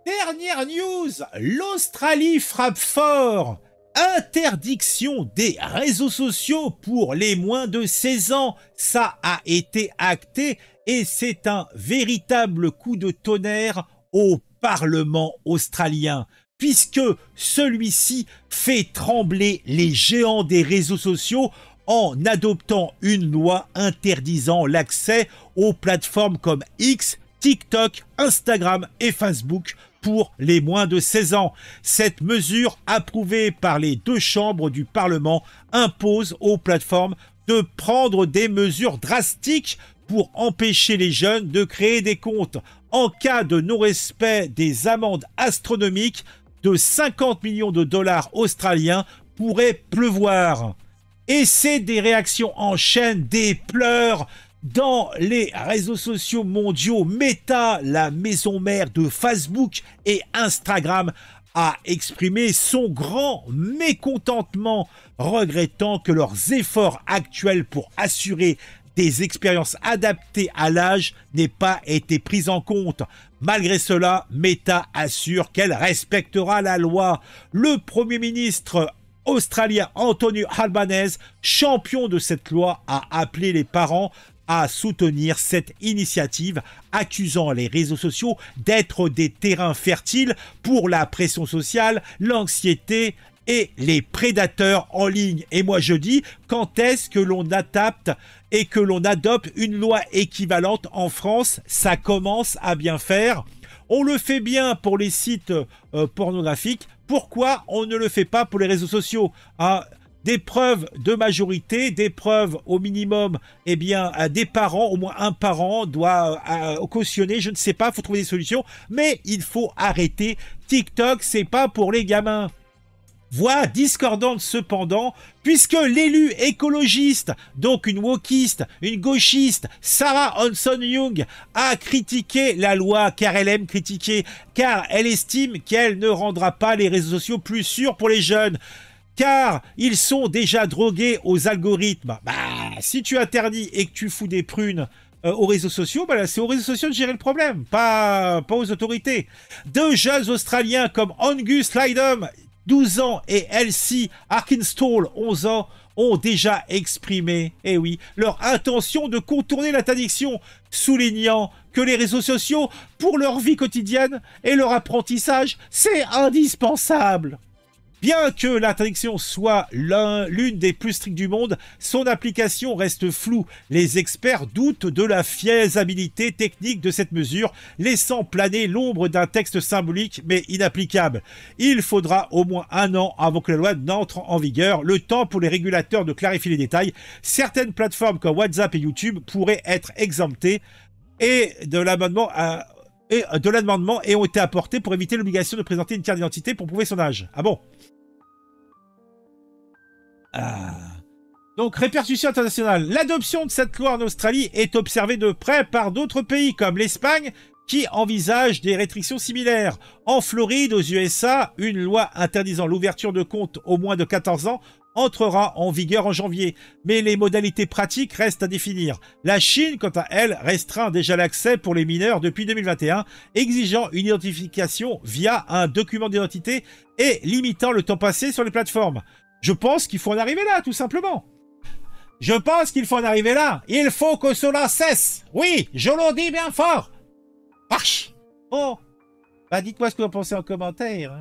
Dernière news, l'Australie frappe fort. Interdiction des réseaux sociaux pour les moins de 16 ans. Ça a été acté et c'est un véritable coup de tonnerre au Parlement australien, puisque celui-ci fait trembler les géants des réseaux sociaux en adoptant une loi interdisant l'accès aux plateformes comme X, TikTok, Instagram et Facebook pour les moins de 16 ans. Cette mesure, approuvée par les deux chambres du Parlement, impose aux plateformes de prendre des mesures drastiques pour empêcher les jeunes de créer des comptes. En cas de non-respect, des amendes astronomiques de 50 millions de dollars australiens pourraient pleuvoir. Et c'est des réactions en chaîne, des pleurs dans les réseaux sociaux mondiaux. Meta, la maison mère de Facebook et Instagram, a exprimé son grand mécontentement, regrettant que leurs efforts actuels pour assurer des expériences adaptées à l'âge n'aient pas été pris en compte. Malgré cela, Meta assure qu'elle respectera la loi. Le Premier ministre australien Anthony Albanese, champion de cette loi, a appelé les parents à soutenir cette initiative, accusant les réseaux sociaux d'être des terrains fertiles pour la pression sociale, l'anxiété et les prédateurs en ligne. Et moi je dis, quand est-ce que l'on adapte et que l'on adopte une loi équivalente en France? Ça commence à bien faire. On le fait bien pour les sites pornographiques. Pourquoi on ne le fait pas pour les réseaux sociaux? Des preuves de majorité, des preuves au minimum, eh bien, des parents, au moins un parent doit cautionner, je ne sais pas, il faut trouver des solutions, mais il faut arrêter. TikTok, c'est pas pour les gamins. Voix discordante cependant, puisque l'élu écologiste, donc une wokiste, une gauchiste, Sarah Hanson-Young, a critiqué la loi, car elle aime critiquer, car elle estime qu'elle ne rendra pas les réseaux sociaux plus sûrs pour les jeunes. Car ils sont déjà drogués aux algorithmes. Si tu interdis et que tu fous des prunes aux réseaux sociaux, c'est aux réseaux sociaux de gérer le problème, pas aux autorités. Deux jeunes Australiens comme Angus Lydham, 12 ans, et Elsie Arkinstall, 11 ans, ont déjà exprimé, leur intention de contourner l'interdiction, soulignant que les réseaux sociaux, pour leur vie quotidienne et leur apprentissage, c'est indispensable. Bien que l'interdiction soit l'une des plus strictes du monde, son application reste floue. Les experts doutent de la faisabilité technique de cette mesure, laissant planer l'ombre d'un texte symbolique mais inapplicable. Il faudra au moins 1 an avant que la loi n'entre en vigueur, le temps pour les régulateurs de clarifier les détails. Certaines plateformes comme WhatsApp et YouTube pourraient être exemptées et de l'amendement et ont été apportés pour éviter l'obligation de présenter une carte d'identité pour prouver son âge. Ah bon? Donc, répercussion internationale. L'adoption de cette loi en Australie est observée de près par d'autres pays, comme l'Espagne, qui envisage des restrictions similaires. En Floride, aux USA, une loi interdisant l'ouverture de comptes aux moins de 14 ans entrera en vigueur en janvier, mais les modalités pratiques restent à définir. La Chine, quant à elle, restreint déjà l'accès pour les mineurs depuis 2021, exigeant une identification via un document d'identité et limitant le temps passé sur les plateformes. Je pense qu'il faut en arriver là, tout simplement. Je pense qu'il faut en arriver là. Il faut que cela cesse. Oui, je le dis bien fort. Bon, dites-moi ce que vous en pensez en commentaire.